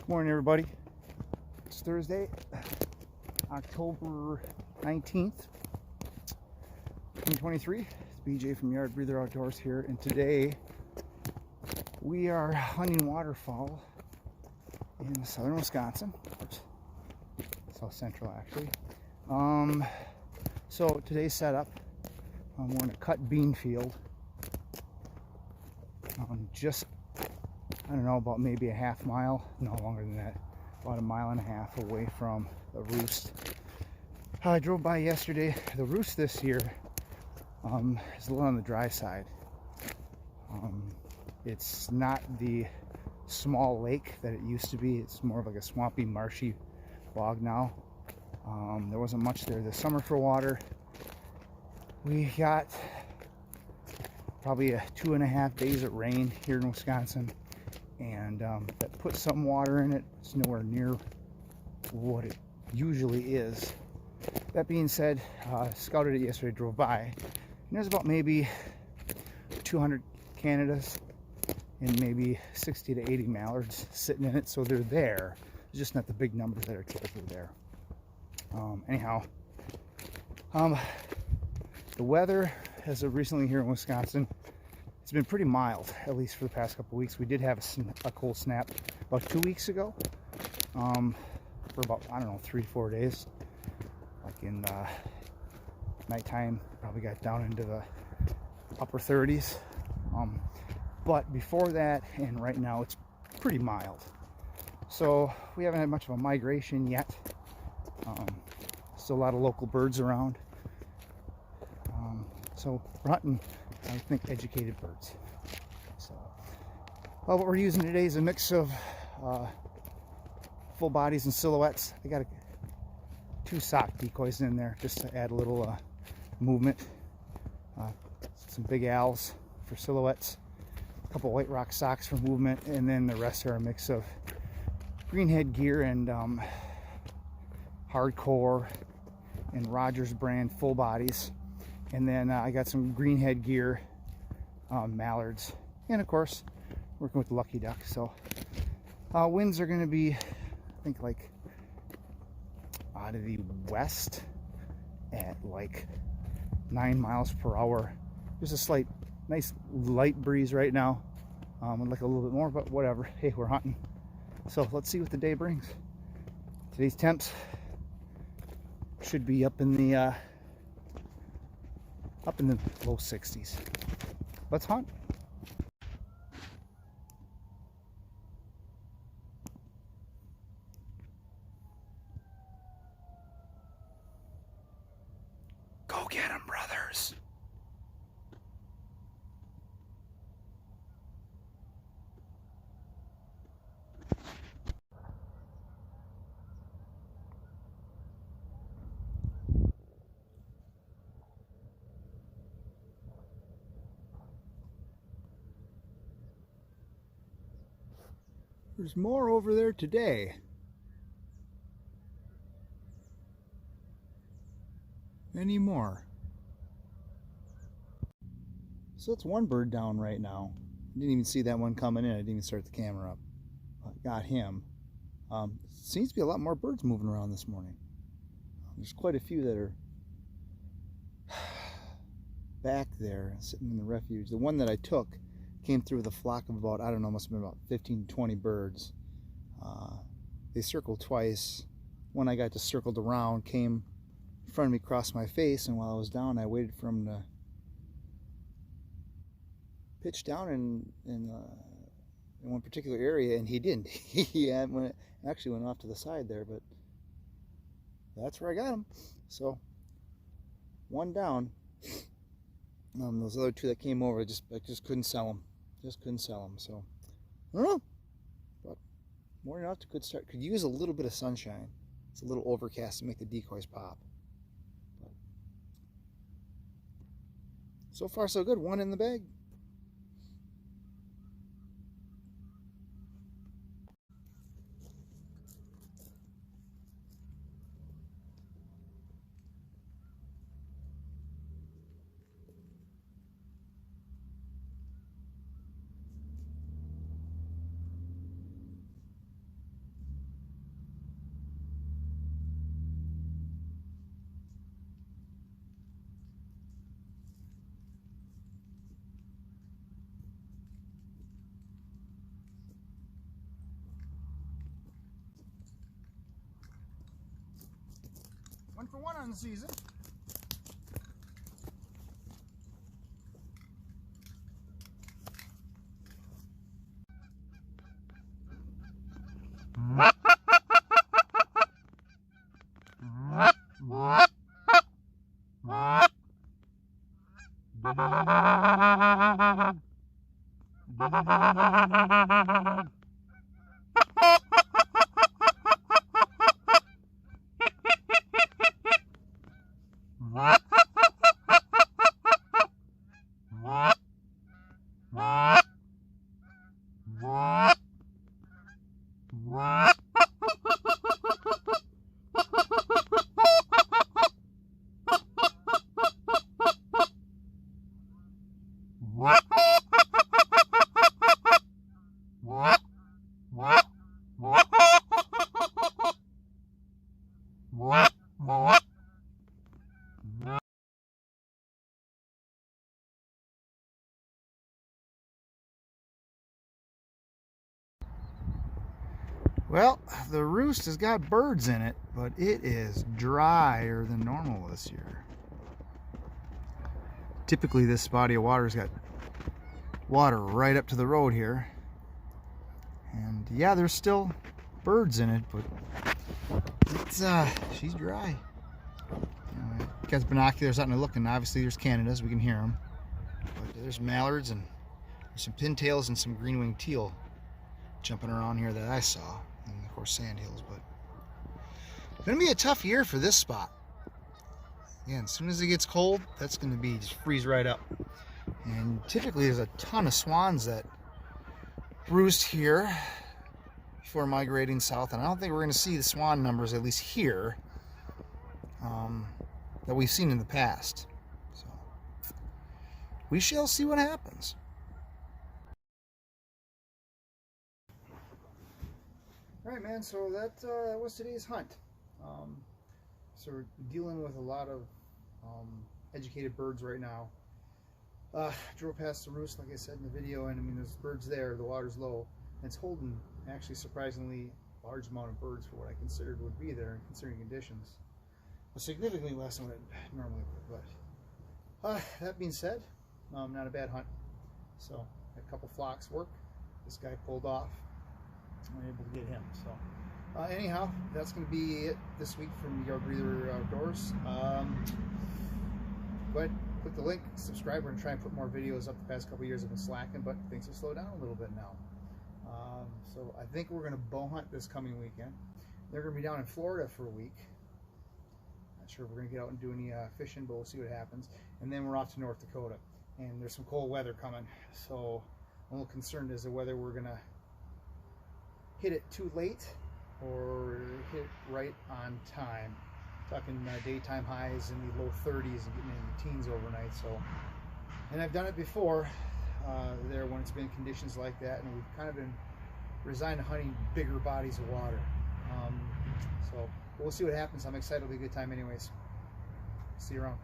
Good morning, everybody. It's Thursday, October 19th, 2023. It's BJ from Yard Breather Outdoors here, and today we are hunting waterfowl in southern Wisconsin, south central actually. So today's setup, we're in a cut bean field, just I don't know, about maybe a half mile, no longer than that, about a mile and a half away from the roost. I drove by yesterday. The roost this year is a little on the dry side. It's not the small lake that it used to be. It's more of like a swampy, marshy bog now. There wasn't much there this summer for water. We got probably 2.5 days of rain here in Wisconsin, and that put some water in it. It's nowhere near what it usually is. That being said, scouted it yesterday, drove by, and there's about maybe 200 Canadas and maybe 60 to 80 mallards sitting in it, so they're there. It's just not the big numbers that are typically there. Anyhow, the weather as of recently here in Wisconsin, it's been pretty mild, at least for the past couple weeks. We did have a cold snap about 2 weeks ago, for about, I don't know, 3-4 days. Like in nighttime, probably got down into the upper 30s. But before that and right now, it's pretty mild. So we haven't had much of a migration yet. Still a lot of local birds around. So we're hunting, I think, educated birds. So what we're using today is a mix of full bodies and silhouettes. I got 2 sock decoys in there just to add a little movement. Some big owls for silhouettes, a couple white rock socks for movement, and then the rest are a mix of greenhead gear and hardcore and Rogers brand full bodies. And then I got some greenhead gear, mallards, and of course working with the lucky duck. So winds are going to be, I think, like out of the west at like 9 miles per hour. There's a slight, nice light breeze right now. I'd like a little bit more, but whatever. Hey, we're hunting. So let's see what the day brings. Today's temps should be up in the low 60s. Let's hunt. Go get 'em, brothers. There's more over there today. Any more? So that's one bird down right now. Didn't even see that one coming in. I didn't even start the camera up. Got him. Seems to be a lot more birds moving around this morning. There's quite a few that are back there sitting in the refuge. The one that I took came through with a flock of about, I don't know, must have been about 15 to 20 birds. They circled twice. When I got just circled around, came in front of me, crossed my face, and while I was down, I waited for him to pitch down in one particular area, and he didn't. He actually went off to the side there, but that's where I got him. So one down. Those other 2 that came over, I just couldn't sell them. Just couldn't sell them. So I don't know, but morning off to a good start. Could use a little bit of sunshine. It's a little overcast to make the decoys pop. But so far so good. One in the bag. One for one on the season. Well, the roost has got birds in it, but it is drier than normal this year. Typically this body of water's got water right up to the road here. And yeah, there's still birds in it, but it's she's dry. Anyway, got binoculars out and looking. Obviously there's Canadas, we can hear them. But there's mallards and there's some pintails and some green-winged teal jumping around here that I saw. And of course sandhills, but it's gonna be a tough year for this spot. Yeah, as soon as it gets cold, that's gonna be just freeze right up. And typically there's a ton of swans that roost here before migrating south, and I don't think we're gonna see the swan numbers, at least here, that we've seen in the past. So we shall see what happens. Alright, man, so that was today's hunt. So we're dealing with a lot of educated birds right now. Drove past the roost, like I said in the video, and I mean, there's birds there, the water's low, and it's holding actually surprisingly large amount of birds for what I considered would be there, considering conditions. But significantly less than what it normally would. But that being said, not a bad hunt. So a couple flocks work. This guy pulled off. I'm able to get him. So anyhow, that's going to be it this week from Yard Breather Outdoors. Go ahead, click the link, subscribe. We're going to try and put more videos up. The past couple years I've been slacking, but things have slowed down a little bit now. So I think we're going to bow hunt this coming weekend. They're going to be down in Florida for a week. Not sure if we're going to get out and do any fishing, but we'll see what happens. And then we're off to North Dakota, and there's some cold weather coming. So I'm a little concerned as to whether we're going to hit it too late or hit it right on time. Talking daytime highs in the low 30s and getting into the teens overnight. So, and I've done it before there when it's been conditions like that, and we've kind of been resigned to hunting bigger bodies of water. So we'll see what happens. I'm excited. It'll be a good time anyways. See you around.